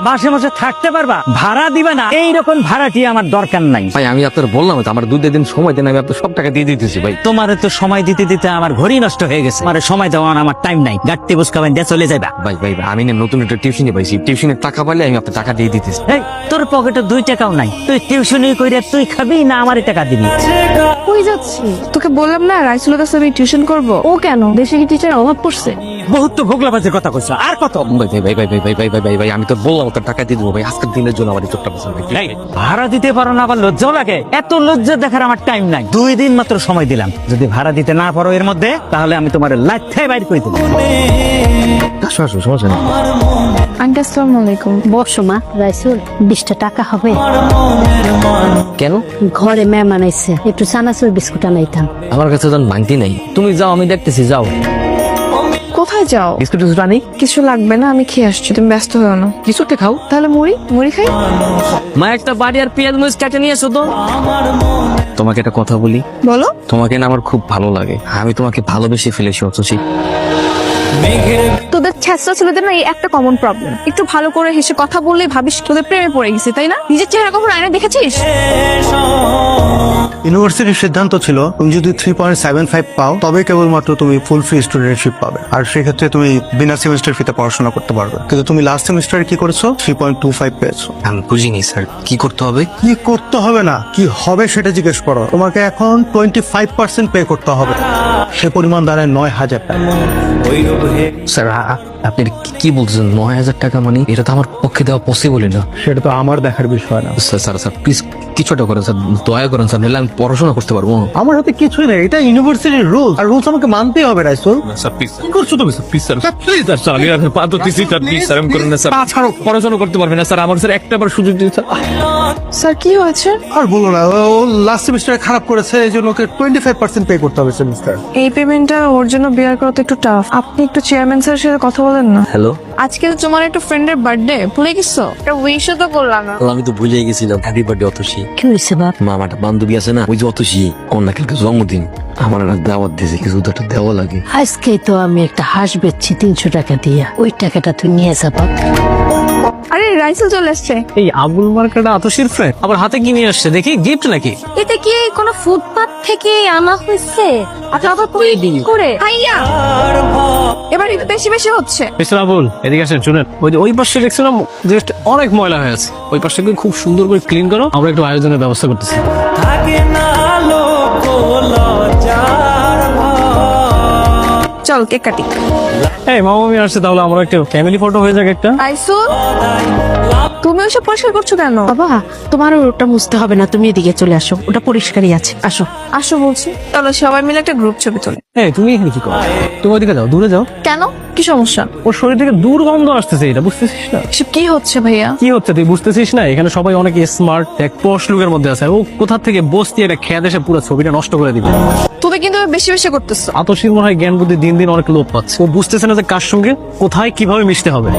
মাসে মাসে থাকতে পারবা, ভাড়া দিবে না, এইরকম ভাড়াটি আমার দরকার নাই। ভাই আমি আপনার বললাম তো আমার 2 দিন সময় দেন, আমি আপনার সব টাকা দিয়ে দিতেছি ভাই। তোমার তো সময় দিতে দিতে আমার ঘড়ি নষ্ট হয়ে গেছে, আমার সময় দেওয়ার আমার টাইম নাই। গাড়িতে বসকাবেন দিয়ে চলে যাবা। ভাই ভাই ভাই, আমি না নতুন একটা টিউশনে পাইছি, টিউশনের টাকা পাইলে আমি আপনার টাকা দিয়ে দিতেছি। এই তোর পকেটে 2 টাকাও নাই, তুই টিউশনি কইরা তুই খাবি না আমারই টাকা দিবি? কই যাচ্ছি? তোকে বললাম না রাইসুলের কাছে আমি টিউশন করব। ও কেন, দেশে কি টিচার অভাব পড়ছে? বহুত তো ভোগলাবাজের কথা কইছ, আর কত? ভাই ভাই ভাই ভাই ভাই ভাই ভাই ভাই ভাই ভাই, আমি তো বললাম আপনার টাকা দিয়ে দেবো ভাই, আজকের দিনের জন্য আমার এই চোখটা পছন্দ ভাই। এই, ভাড়া দিতে পারো না আবার লজ্জাও লাগে? এত লজ্জা দেখার আমার টাইম নাই। 2 দিন মাত্র সময় দিলাম, যদি ভাড়া দিতে না পারো এর মধ্যে, তাহলে আমি তোমার লাইফে বাইর করে দেবো। আসো আসো, সমস্যা নেই। আন্টি আসসালামু আলাইকুম। বসো মা। রাইসুল 20 টাকা হবে? কেন? ঘরে মেহমান আইছে, একটু চানাচুর বিস্কুট আনাইতাম। আমার কাছে তো মাংতি নাই, তুমি যাও, আমি দেখতেছি, যাও। কোথায় যাও? বিস্কুট টিস্কুট আনি? কিছু লাগবে না, আমি খেয়ে আসছি, তুমি ব্যস্ত হও না। কিছু একটা খাও। তাহলে মুড়ি মুড়ি খাই। মা একটা বাড়ি আর পেঁয়াজ মরিচ কেটে নিয়ে এসো তো। তোমাকে একটা কথা বলি, বলো। তোমাকে না আমার খুব ভালো লাগে, আমি তোমাকে ভালোবেসে ফেলেছি অথচ। তোদের ছেঁচড়া ছেলেদের না এই একটা কমন প্রবলেম, একটু ভালো করে হেসে কথা বললে ভাবিস তোদের প্রেমে পড়ে গেছি, তাই না? নিজের চেহারা কখনো আয়না দেখেছিস? ইউনিভার্সিটির সিদ্ধান্ত ছিল তুমি যদি 3.75 পাও তবে কেবলমাত্র তুমি ফুল ফ্রি স্টুডেন্টশিপ পাবে, আর সেক্ষেত্রে তুমি বিনা সেমিস্টার ফিতে পড়াশোনা করতে পারবে। কিন্তু তুমি লাস্ট সেমিস্টারে কি করেছো? 3.25 পেয়েছো। আমি বুঝিনি স্যার, কি করতে হবে? কি করতে হবে না, কি হবে সেটা জিজ্ঞেস করো। তোমাকে এখন 25% পে করতে হবে, সে পরিমাণ দাঁড়ায় 9,000 টাকা। স্যার আপনি কি বলছেন? 9,000 টাকা মানে এটা তো আমার পক্ষে দেওয়া পসিবলই না। সেটা তো আমার দেখার বিষয় না। স্যার স্যার স্যার প্লিজ কিছুটা করেন স্যার, দয়া করেন স্যার, নাহলে আমি পড়াশোনা করতে পারবো না। আমার হাতে কিছুই নেই, এটা ইউনিভার্সিটির রুলস, আর রুলস আমাকে মানতেই হবে রাইসুল। স্যার প্লিজ, কি করছো তুমি sir? Please sir, please sir, sir আমি আপনার পা ধরতেছি স্যার, প্লিজ স্যার আমি করেন না স্যার, ছাড়ো, পড়াশোনা করতে পারবে না স্যার, আমার স্যার একটা বার সুযোগ দিন স্যার। স্যার কি হয়েছে? আর বলো না, ও লাস্ট সেমিস্টারে খারাপ করেছে, এই জন্য ওকে 25% পে করতে হবে সেমিস্টার। এই পেমেন্টটা ওর জন্য বিয়ার করা তো একটু টাফ। আপনি একটু চেয়ারম্যান স্যারের সাথে কথা বলেন না। হ্যালো, আজকে তো তোমার একটা ফ্রেন্ডের বার্থডে, ভুলে গেছো? একটা উইশও তো করলাম না। আমি তো ভুলে গেছিলাম। Happy birthday Atasi. কি হয়েছে বাপ? মা, আমার একটা বান্ধবী আছে না, ওই যে অতসী, কন্যা কালকে জন্মদিন, আমার একটা দাওয়াত দিয়েছে, কিছু তো একটা দেওয়া লাগে। আজকে তো আমি একটা হাঁস বেচছি 300 টাকা দিয়া, ওই টাকাটা তুই নিয়ে যা বাপ। আরে রাইসেল চলে আসছে। এই আবুল মার্কেটা আতশির ফ্রেন্ড আবার হাতে কি নিয়ে আসছে দেখি, গিফট নাকি? এটা কি কোনো ফুটপাত থেকে আনা হয়েছে? আচ্ছা আবার করে ভাইয়া এবার একটু বেশি বেশি হচ্ছে। মিস্টার আবুল, এদিকে আসেন, শুনেন, ওই যে ওই পাশে দেখছিলাম জাস্ট অনেক ময়লা হয়ে আছে, ওই পাশটাকে খুব সুন্দর করে ক্লিন করো, আমরা একটু আয়োজনের ব্যবস্থা করতেছি। চল কেক কাটি। এই মামা আমি আসছে, তাহলে আমরা একটা ফ্যামিলি ফটো হয়ে যাক একটা। রাইসুল তুমি ওইসব পরিষ্কার করছো কেন? বাবা, তোমার ওটা মুছতে হবে না, তুমি এদিকে চলে আসো, ওটা পরিষ্কারই আছে, আসো। আসো বলছি। চলো সবাই মিলে একটা গ্রুপ ছবি তোলে। এই তুমি এখানে কি করো? তুমি ওইদিকে যাও, দূরে যাও। কেন, কি সমস্যা? ওর শরীর থেকে দুর্গন্ধ আসতেছে, এটা বুঝতেছিস না? এসব কি হচ্ছে ভাইয়া? কি হচ্ছে তুই বুঝতেছিস না? এখানে সবাই অনেক স্মার্ট, এক পশ লুকের মধ্যে আছে, আর ও কোথা থেকে বসতি এটা খেয়ে দেশে পুরো ছবিটা নষ্ট করে দিবে। তুমি কিন্তু বেশি বেশি করতেছো। আতশীর মনে হয় জ্ঞান বুদ্ধি দিন দিন অনেক লোপ পাচ্ছে, ও বুঝতেছে না যে কার সঙ্গে কোথায় কিভাবে মিশতে হবে।